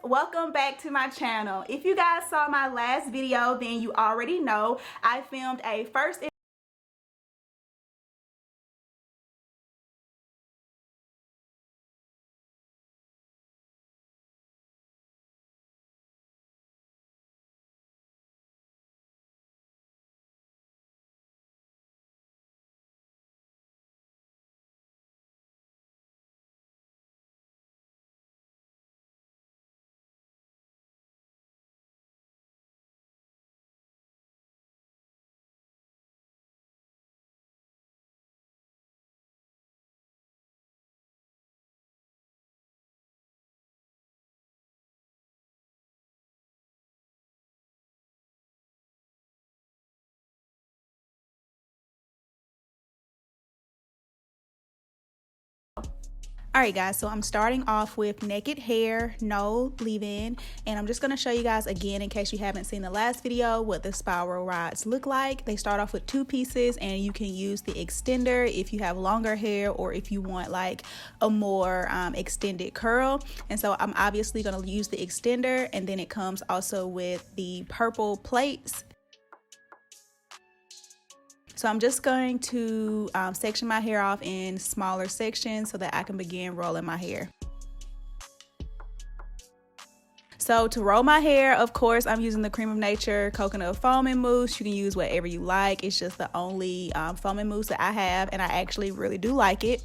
welcome back to my channel. If you guys saw my last video, then you already know I filmed a first Alright guys, so I'm starting off with naked hair, no leave-in, and I'm just going to show you guys again, in case you haven't seen the last video, what the spiral rods look like. They start off with 2 pieces, and you can use the extender if you have longer hair or if you want like a more extended curl. And so I'm obviously going to use the extender, and then it comes also with the purple plates. So I'm just going to section my hair off in smaller sections so that I can begin rolling my hair. So to roll my hair, of course, I'm using the Cream of Nature coconut foaming mousse. You can use whatever you like. It's just the only foaming mousse that I have, and I actually really do like it.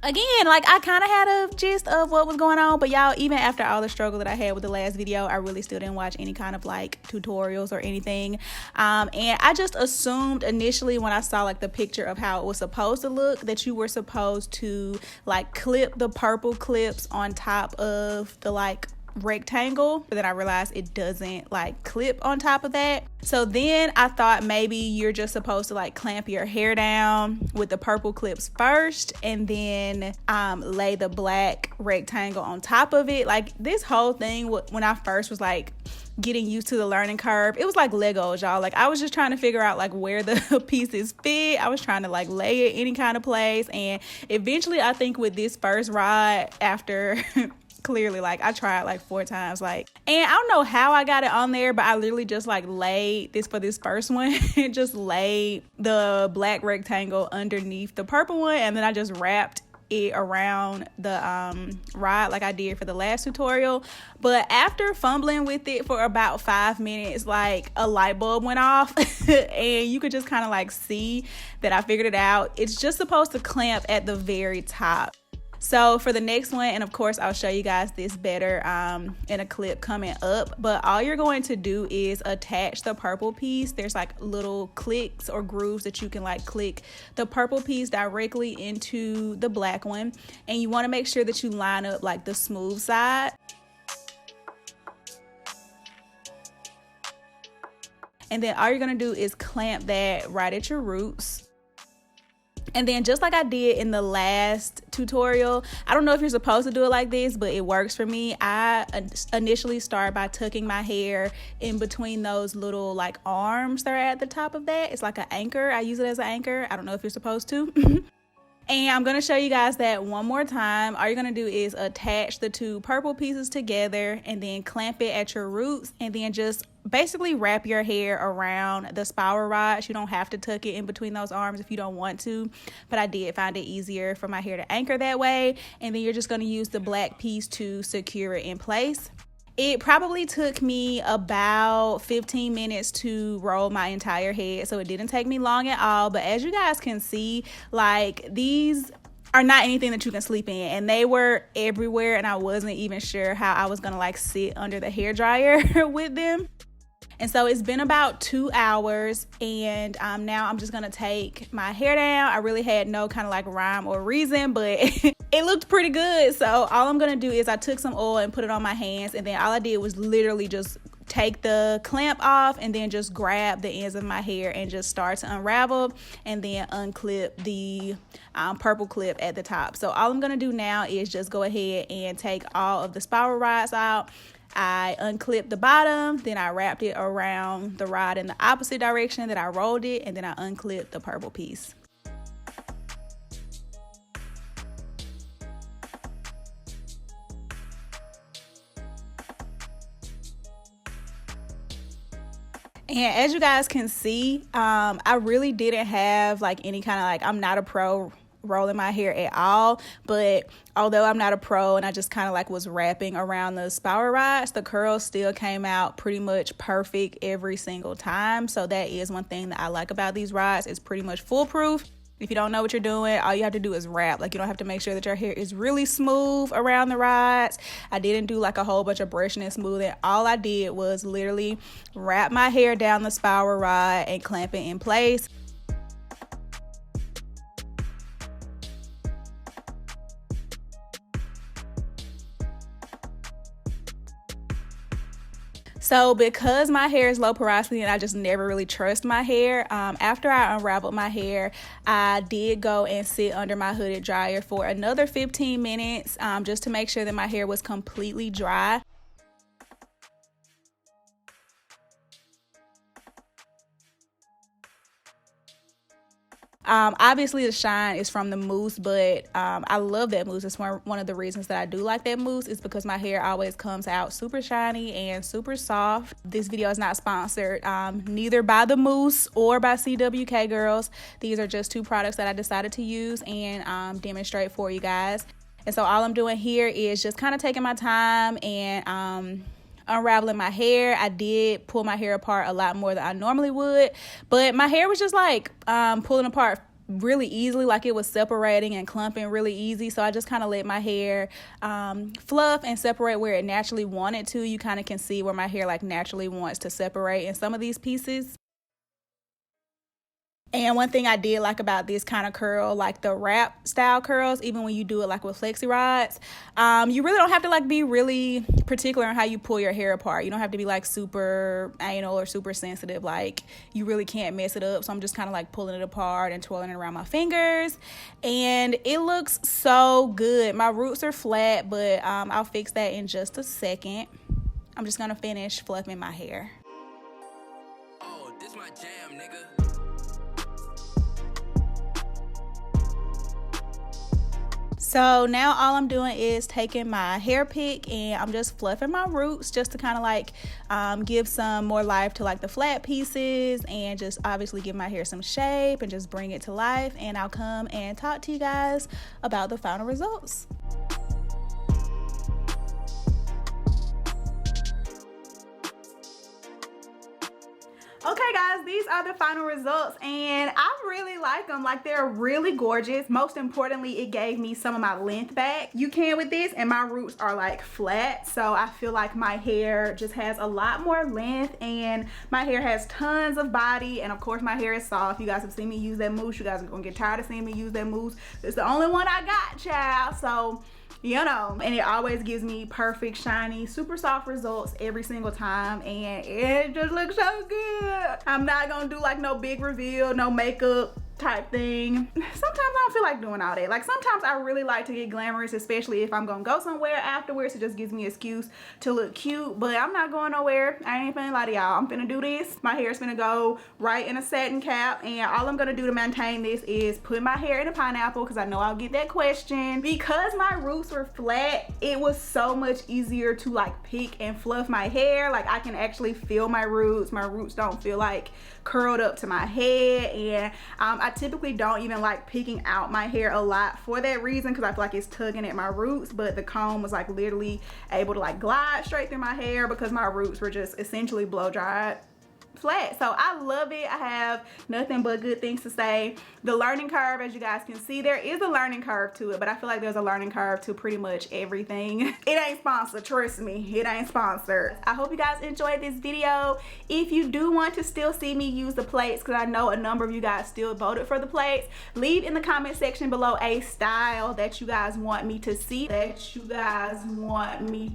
Again, like, I kind of had a gist of what was going on, but y'all, even after all the struggle that I had with the last video, I really still didn't watch any kind of like tutorials or anything. And I just assumed initially when I saw like the picture of how it was supposed to look, that you were supposed to like clip the purple clips on top of the like rectangle, but then I realized it doesn't like clip on top of that. So then I thought maybe you're just supposed to like clamp your hair down with the purple clips first, and then lay the black rectangle on top of it. Like, this whole thing, when I first was like getting used to the learning curve, it was like Legos, y'all. Like, I was just trying to figure out like where the pieces fit. I was trying to like lay it any kind of place, and eventually I think with this first rod, after clearly like I tried like 4 times, like, and I don't know how I got it on there, but I literally just like laid this for this first one just laid the black rectangle underneath the purple one, and then I just wrapped it around the rod like I did for the last tutorial. But after fumbling with it for about 5 minutes, like a light bulb went off and you could just kind of like see that I figured it out. It's just supposed to clamp at the very top. So for the next one, and of course I'll show you guys this better in a clip coming up, but all you're going to do is attach the purple piece. There's like little clicks or grooves that you can like click the purple piece directly into the black one, and you want to make sure that you line up like the smooth side. And then all you're going to do is clamp that right at your roots. And then just like I did in the last tutorial, I don't know if you're supposed to do it like this, but it works for me. I initially start by tucking my hair in between those little like arms that are at the top of that. It's like an anchor. I use it as an anchor. I don't know if you're supposed to. And I'm going to show you guys that one more time. All you're going to do is attach the 2 purple pieces together and then clamp it at your roots, and then just basically wrap your hair around the spiral rods. You don't have to tuck it in between those arms if you don't want to, but I did find it easier for my hair to anchor that way. And then you're just going to use the black piece to secure it in place. It probably took me about 15 minutes to roll my entire head, so it didn't take me long at all. But as you guys can see, like, these are not anything that you can sleep in, and they were everywhere, and I wasn't even sure how I was gonna like sit under the hair dryer with them. And so it's been about 2 hours, and now I'm just gonna take my hair down. I really had no kind of like rhyme or reason, but it looked pretty good. So all I'm gonna do is I took some oil and put it on my hands, and then all I did was literally just take the clamp off and then just grab the ends of my hair and just start to unravel, and then unclip the purple clip at the top. So all I'm gonna do now is just go ahead and take all of the spiral rods out. I unclipped the bottom, then I wrapped it around the rod in the opposite direction that I rolled it, and then I unclipped the purple piece. And as you guys can see, I really didn't have like any kind of like, I'm not a pro rolling my hair at all, but although I'm not a pro and I just kind of like was wrapping around the spiral rods, the curls still came out pretty much perfect every single time. So that is one thing that I like about these rods. It's pretty much foolproof. If you don't know what you're doing, all you have to do is wrap. Like, you don't have to make sure that your hair is really smooth around the rods. I didn't do like a whole bunch of brushing and smoothing. All I did was literally wrap my hair down the spiral rod and clamp it in place. So because my hair is low porosity and I just never really trust my hair, after I unraveled my hair, I did go and sit under my hooded dryer for another 15 minutes just to make sure that my hair was completely dry. Obviously the shine is from the mousse, but I love that mousse. It's one of the reasons that I do like that mousse is because my hair always comes out super shiny and super soft. This video is not sponsored neither by the mousse or by CWK girls. These are just two products that I decided to use and demonstrate for you guys. And so all I'm doing here is just kind of taking my time and unraveling my hair. I did pull my hair apart a lot more than I normally would, but my hair was just like pulling apart really easily, like it was separating and clumping really easy. So I just kind of let my hair fluff and separate where it naturally wanted to. You kind of can see where my hair like naturally wants to separate in some of these pieces. And one thing I did like about this kind of curl, like the wrap style curls, even when you do it like with flexi rods, you really don't have to like be really particular on how you pull your hair apart. You don't have to be like super anal or super sensitive. Like, you really can't mess it up. So I'm just kind of like pulling it apart and twirling it around my fingers. And it looks so good. My roots are flat, but I'll fix that in just a second. I'm just going to finish fluffing my hair. Oh, this my jam, nigga. So now all I'm doing is taking my hair pick and I'm just fluffing my roots just to kind of like give some more life to like the flat pieces and just obviously give my hair some shape and just bring it to life. And I'll come and talk to you guys about the final results. Okay guys, these are the final results and I really like them. Like, they're really gorgeous. Most importantly, it gave me some of my length back. You can with this, and my roots are like flat, so I feel like my hair just has a lot more length and my hair has tons of body. And of course my hair is soft. You guys have seen me use that mousse. You guys are gonna get tired of seeing me use that mousse. It's the only one I got, child. So you know, and it always gives me perfect, shiny, super soft results every single time, and it just looks so good. I'm not gonna do like no big reveal, no makeup type thing. Sometimes I don't feel like doing all that. Like, sometimes I really like to get glamorous, especially if I'm gonna go somewhere afterwards. It just gives me an excuse to look cute, but I'm not going nowhere. I ain't finna lie to y'all. I'm finna do this. My hair's finna go right in a satin cap, and all I'm gonna do to maintain this is put my hair in a pineapple, because I know I'll get that question. Because my roots were flat, it was so much easier to like pick and fluff my hair. Like, I can actually feel my roots. My roots don't feel like curled up to my head, and I typically don't even like picking out my hair a lot for that reason, because I feel like it's tugging at my roots. But the comb was like literally able to like glide straight through my hair because my roots were just essentially blow dried flat. So I love it. I have nothing but good things to say. The learning curve, as you guys can see, there is a learning curve to it, but I feel like there's a learning curve to pretty much everything. It ain't sponsored, trust me, it ain't sponsored. I hope you guys enjoyed this video. If you do want to still see me use the plates, because I know a number of you guys still voted for the plates, leave in the comment section below a style that you guys want me to see, that you guys want me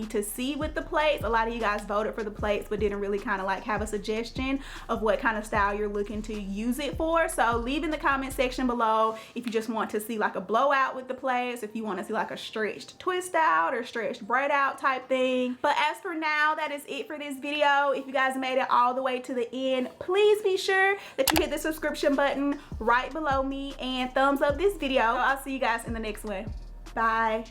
to see with the plates. A lot of you guys voted for the plates but didn't really kind of like have a suggestion of what kind of style you're looking to use it for. So leave in the comment section below if you just want to see like a blowout with the plaits, if you want to see like a stretched twist out or stretched braid out type thing. But as for now, that is it for this video. If you guys made it all the way to the end, please be sure that you hit the subscription button right below me and thumbs up this video. I'll see you guys in the next one. Bye.